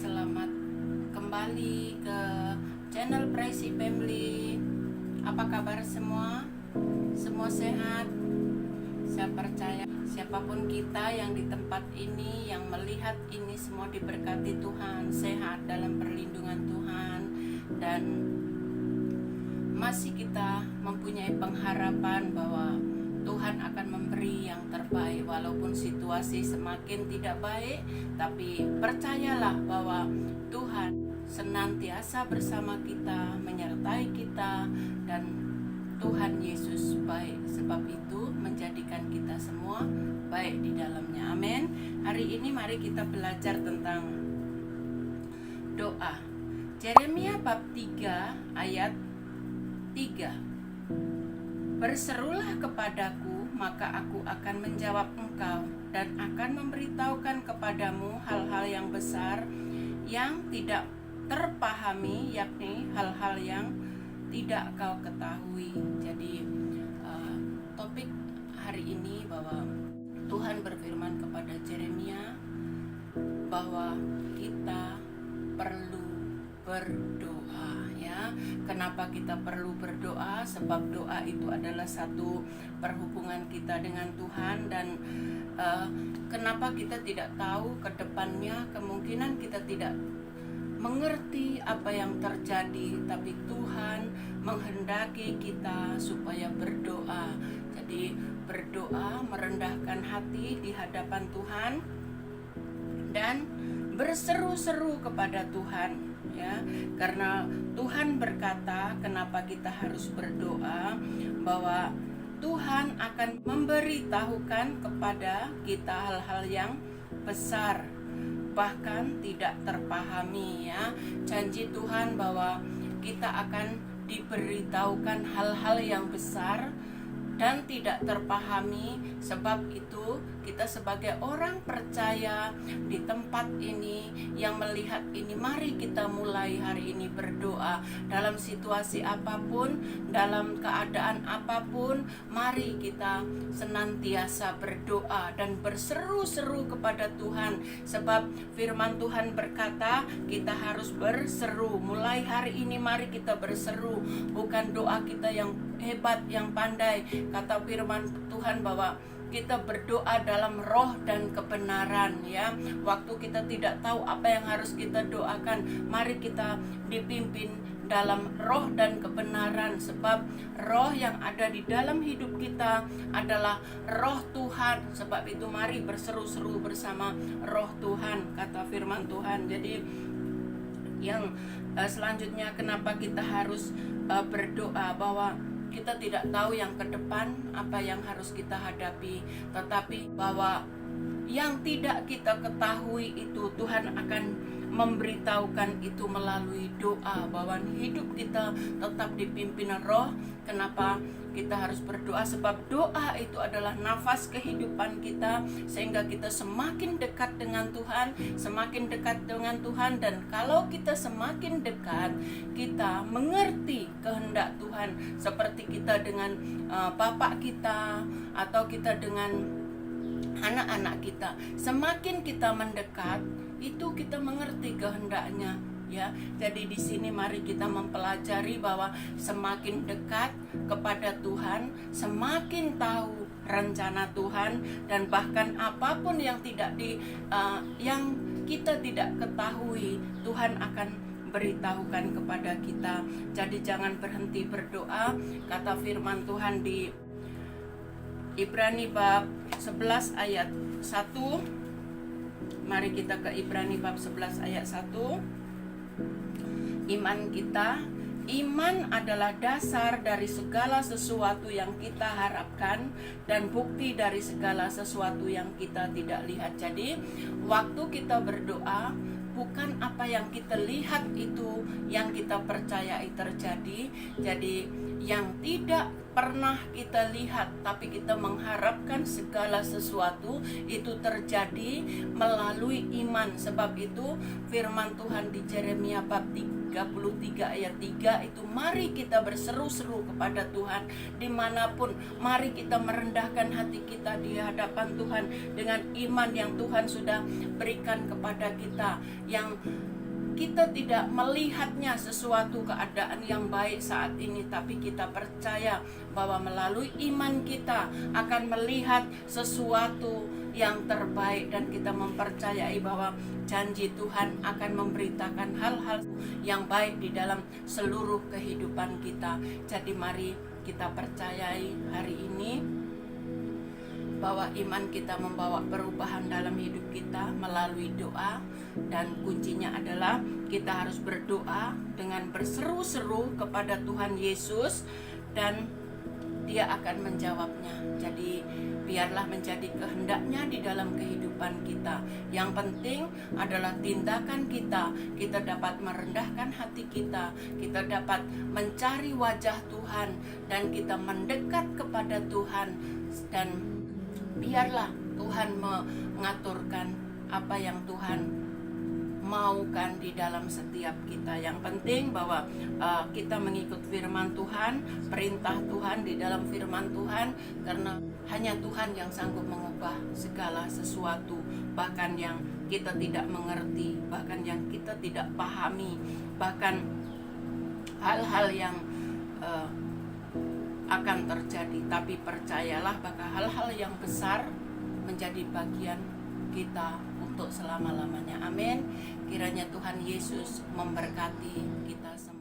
selamat kembali ke channel Praise Family. Apa kabar semua? Semua sehat? Saya percaya siapapun kita yang di tempat ini, yang melihat ini, semua diberkati Tuhan, sehat dalam perlindungan Tuhan, dan masih kita mempunyai pengharapan bahwa Tuhan akan memberi yang terbaik. Walaupun situasi semakin tidak baik, tapi percayalah bahwa Tuhan senantiasa bersama kita, menyertai kita, dan Tuhan Yesus baik. Sebab itu menjadikan kita semua baik di dalamnya. Amin. Hari ini mari kita belajar tentang doa. Yeremia bab 3 ayat 3. Berserulah kepadaku, maka aku akan menjawab engkau dan akan memberitahukan kepadamu hal-hal yang besar yang tidak terpahami, yakni hal-hal yang tidak kau ketahui. Jadi topik hari ini bahwa Tuhan berfirman kepada Yeremia bahwa kita perlu berdoa, ya. Kenapa kita perlu berdoa? Sebab doa itu adalah satu perhubungan kita dengan Tuhan. Dan kenapa kita tidak tahu ke depannya, kemungkinan kita tidak mengerti apa yang terjadi, tapi Tuhan menghendaki kita supaya berdoa. Jadi berdoa, merendahkan hati di hadapan Tuhan, dan berseru-seru kepada Tuhan, ya. Karena Tuhan berkata, kenapa kita harus berdoa, bahwa Tuhan akan memberitahukan kepada kita hal-hal yang besar, bahkan tidak terpahami, ya. Janji Tuhan bahwa kita akan diberitahukan hal-hal yang besar dan tidak terpahami. Sebab itu kita sebagai orang percaya di tempat ini yang melihat ini, mari kita mulai hari ini berdoa. Dalam situasi apapun, dalam keadaan apapun, mari kita senantiasa berdoa dan berseru-seru kepada Tuhan. Sebab firman Tuhan berkata kita harus berseru. Mulai hari ini mari kita berseru. Bukan doa kita yang hebat, yang pandai. Kata firman Tuhan bahwa kita berdoa dalam roh dan kebenaran, ya. Waktu kita tidak tahu apa yang harus kita doakan, mari kita dipimpin dalam roh dan kebenaran. Sebab roh yang ada di dalam hidup kita adalah roh Tuhan. Sebab itu mari berseru-seru bersama roh Tuhan, kata firman Tuhan. Jadi yang selanjutnya, kenapa kita harus berdoa, bahwa kita tidak tahu yang ke depan apa yang harus kita hadapi, tetapi bahwa yang tidak kita ketahui itu Tuhan akan memberitahukan itu melalui doa, bahwa hidup kita tetap dipimpin roh. Kenapa kita harus berdoa? Sebab doa itu adalah nafas kehidupan kita, sehingga kita semakin dekat dengan Tuhan, semakin dekat dengan Tuhan. Dan kalau kita semakin dekat, kita mengerti kehendak Tuhan, seperti kita dengan bapak kita, atau kita dengan anak-anak kita. Semakin kita mendekat, itu kita mengerti kehendaknya, ya. Jadi di sini mari kita mempelajari bahwa semakin dekat kepada Tuhan, semakin tahu rencana Tuhan, dan bahkan apapun yang yang kita tidak ketahui, Tuhan akan beritahukan kepada kita. Jadi jangan berhenti berdoa. Kata firman Tuhan di Ibrani bab 11 ayat 1. Mari kita ke Ibrani bab 11 ayat 1. Iman adalah dasar dari segala sesuatu yang kita harapkan dan bukti dari segala sesuatu yang kita tidak lihat. Jadi waktu kita berdoa, bukan apa yang kita lihat itu yang kita percayai terjadi. Jadi yang tidak pernah kita lihat, tapi kita mengharapkan segala sesuatu itu terjadi melalui iman. Sebab itu firman Tuhan di Yeremia bab 33 ayat 3 itu, mari kita berseru-seru kepada Tuhan dimanapun. Mari kita merendahkan hati kita di hadapan Tuhan dengan iman yang Tuhan sudah berikan kepada kita, yang kita tidak melihatnya sesuatu keadaan yang baik saat ini, tapi kita percaya bahwa melalui iman kita akan melihat sesuatu yang terbaik, dan kita mempercayai bahwa janji Tuhan akan memberitakan hal-hal yang baik di dalam seluruh kehidupan kita. Jadi mari kita percayai hari ini bahwa iman kita membawa perubahan dalam hidup kita melalui doa, dan kuncinya adalah kita harus berdoa dengan berseru-seru kepada Tuhan Yesus, dan Dia akan menjawabnya. Jadi biarlah menjadi kehendaknya di dalam kehidupan kita. Yang penting adalah tindakan kita. Kita dapat merendahkan hati kita, kita dapat mencari wajah Tuhan, dan kita mendekat kepada Tuhan, dan biarlah Tuhan mengaturkan apa yang Tuhan maukan di dalam setiap kita. Yang penting bahwa kita mengikut firman Tuhan, perintah Tuhan di dalam firman Tuhan, karena hanya Tuhan yang sanggup mengubah segala sesuatu, bahkan yang kita tidak mengerti, bahkan yang kita tidak pahami, bahkan hal-hal yang akan terjadi. Tapi percayalah bahwa hal-hal yang besar menjadi bagian kita untuk selama-lamanya. Amin. Kiranya Tuhan Yesus memberkati kita semua.